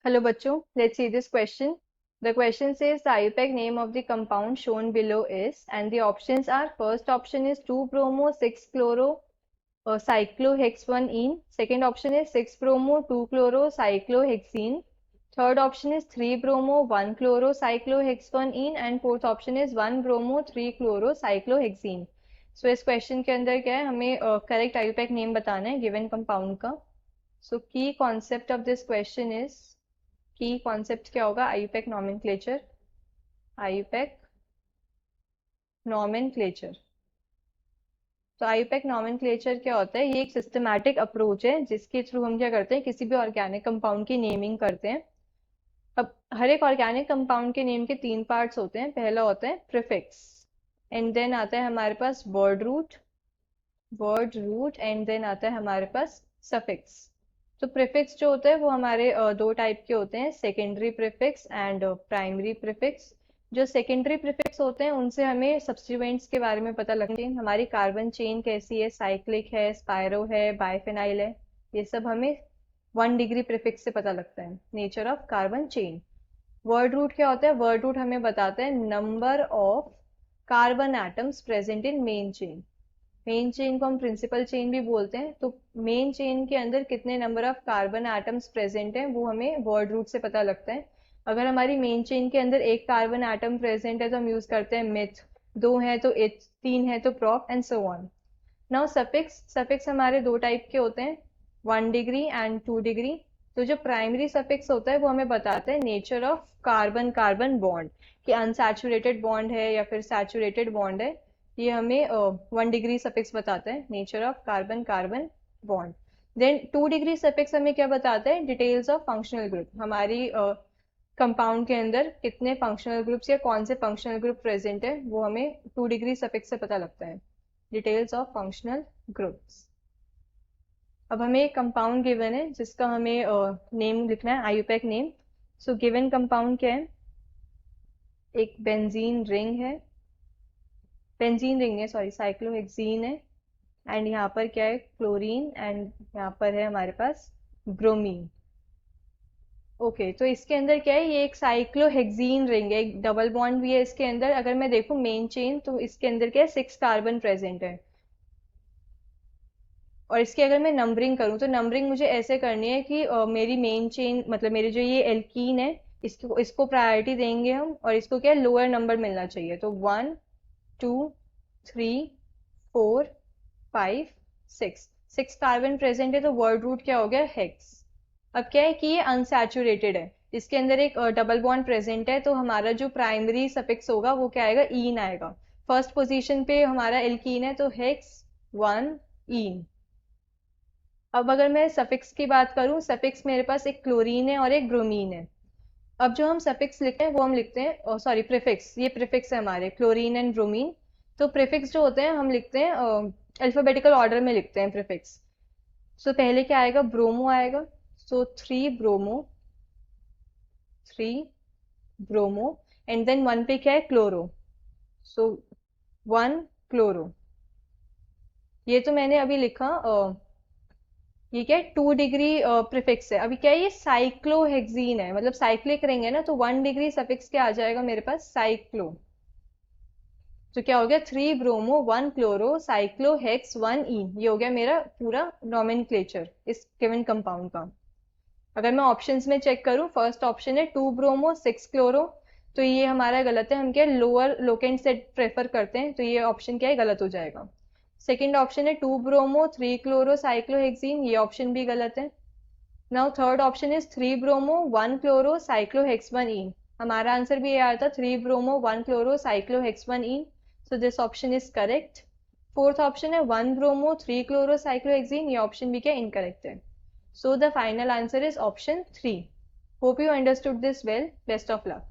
Hello bachcho, let's see this question. The question says the IUPAC name of the compound shown below is, and the options are, first option is 2-bromo 6-chloro cyclohexone. Second option is 6-bromo 2-chloro cyclohexene. Third option is 3-bromo 1-chloro cyclohexone and fourth option is 1-bromo 3-chloro cyclohexene. So इस question के अंदर क्या है, हमें correct IUPAC name बताना है given compound का. सो की concept of this question is, की कॉन्सेप्ट क्या होगा, आयुपैक नॉमेनक्लेचर. IUPAC nomenclature. तो आयुपैक नॉमेनक्लेचर क्या होता है, ये एक सिस्टमैटिक अप्रोच है जिसके थ्रू हम क्या करते हैं, किसी भी ऑर्गेनिक कंपाउंड की नेमिंग करते हैं. अब हर एक ऑर्गेनिक कंपाउंड के नेम के तीन पार्ट्स होते हैं. पहला होता है प्रीफिक्स, एंड देन आता है हमारे पास वर्ड रूट एंड देन आता है हमारे पास सफिक्स. तो प्रीफिक्स जो होता है वो हमारे दो टाइप के होते हैं, secondary prefix and primary prefix. जो सेकेंडरी प्रीफिक्स होते हैं उनसे हमें सब्स्टिट्यूएंट्स के बारे में पता लगता है, हमारी कार्बन चेन कैसी है, साइक्लिक है, स्पायरो है, बाइफेनाइल है, ये सब हमें 1 डिग्री प्रीफिक्स से पता लगता है, nature of carbon chain. Word root क्या होता है, वर्ड रूट हमें बताता है number of carbon atoms present in main chain. Main chain को हम प्रिंसिपल चेन भी बोलते हैं. तो मेन चेन के अंदर कितने number of carbon atoms present हैं वो हमें वर्ड रूट से पता लगता है. अगर हमारी मेन चेन के अंदर एक कार्बन एटम प्रेजेंट है तो हम यूज करते हैं मिथ, दो है तो इथ, तीन है तो prop and so on. Now suffix हमारे दो टाइप के होते हैं, 1 डिग्री एंड 2 डिग्री. तो जो प्राइमरी सफिक्स होता है वो हमें बताता है nature of carbon carbon bond, कि अनसैचुरेटेड बॉन्ड है या फिर सैचुरेटेड बॉन्ड है. ये हमें 1 डिग्री सफिक्स बताता है, nature of carbon carbon bond. Then 2 degree suffix हमें क्या बताता है, डिटेल्स ऑफ फंक्शनल ग्रुप. हमारी कंपाउंड के अंदर कितने फंक्शनल ग्रुप्स या कौन से फंक्शनल ग्रुप प्रेजेंट है वो हमें 2 डिग्री सफिक्स से पता लगता है, डिटेल्स ऑफ फंक्शनल ग्रुप्स. अब हमें एक कंपाउंड गिवन है जिसका हमें नेम लिखना है, IUPAC name. So given compound क्या है, एक बेंजीन रिंग है, बेंजीन रिंग है सॉरी, साइक्लोहेक्सीन है, एंड यहाँ पर क्या है, क्लोरीन, एंड यहाँ पर है हमारे पास ब्रोमीन. ओके तो इसके अंदर क्या है, ये एक साइक्लोहेक्सीन रिंग है, एक डबल बॉन्ड भी है इसके अंदर. अगर मैं देखूं मेन चेन तो इसके अंदर क्या है, 6 कार्बन प्रेजेंट है. और इसकी अगर मैं नंबरिंग करूं तो नंबरिंग मुझे ऐसे करनी है कि मेरी मेन चेन मतलब मेरी जो ये एल्कीन है, इसको प्रायोरिटी देंगे हम, और इसको क्या है, लोअर नंबर मिलना चाहिए. तो 1 2 3 4 5 6, 6 कार्बन प्रेजेंट है तो वर्ड रूट क्या हो गया, हेक्स. अब क्या है कि ये अनसैचुरेटेड है, इसके अंदर एक डबल बॉन्ड प्रेजेंट है, तो हमारा जो प्राइमरी सफिक्स होगा वो क्या आएगा, ईन आएगा. फर्स्ट पोजीशन पे हमारा एल्कीन है तो हेक्स 1 ईन. अब अगर मैं सफिक्स की बात करूं, सफिक्स मेरे पास एक क्लोरीन है और एक ब्रोमीन है. अब जो हम सफिक्स लिखते हैं वो हम लिखते हैं, सॉरी प्रीफिक्स, ये प्रीफिक्स है हमारे क्लोरीन एंड ब्रोमीन. तो प्रीफिक्स जो होते हैं हम लिखते हैं अल्फाबेटिकल ऑर्डर में लिखते हैं प्रीफिक्स. सो पहले क्या आएगा, ब्रोमो आएगा. सो 3 ब्रोमो, 3 ब्रोमो, एंड देन 1 पे क्या है, क्लोरो. सो 1 क्लोरो. ये तो मैंने अभी लिखा, ये क्या है, 2 डिग्री प्रीफिक्स है. अभी क्या है, ये साइक्लोहेक्सीन है, मतलब साइक्लिक रिंग है ना, तो 1 डिग्री सफिक्स क्या आ जाएगा मेरे पास, साइक्लो. तो क्या हो गया, 3 ब्रोमो 1 क्लोरो साइक्लोहेक्स 1 ईन. ये हो गया मेरा पूरा नॉमेनक्लेचर इस गिवन कंपाउंड का. अगर मैं ऑप्शंस में चेक करूं, फर्स्ट ऑप्शन है 2 ब्रोमो 6 क्लोरो, तो ये हमारा गलत है. हम क्या लोअर लोकेंट सेट प्रेफर करते हैं, तो ये ऑप्शन क्या है, गलत हो जाएगा. सेकेंड ऑप्शन है 2 ब्रोमो 3 क्लोरो साइक्लोहेक्सीन, ये ऑप्शन भी गलत है. Now third option is 3 bromo 1 chloro साइक्लोहेक्स 1 ईन. हमारा आंसर भी ये आया था, 3 bromo 1 chloro साइक्लोहेक्स 1 in. So this option is correct. Fourth option है 1 ब्रोमो 3 क्लोरो साइक्लोहेक्सीन, ये ऑप्शन भी क्या इनकरेक्ट है. So the final answer is option 3. Hope you understood this well. Best of luck.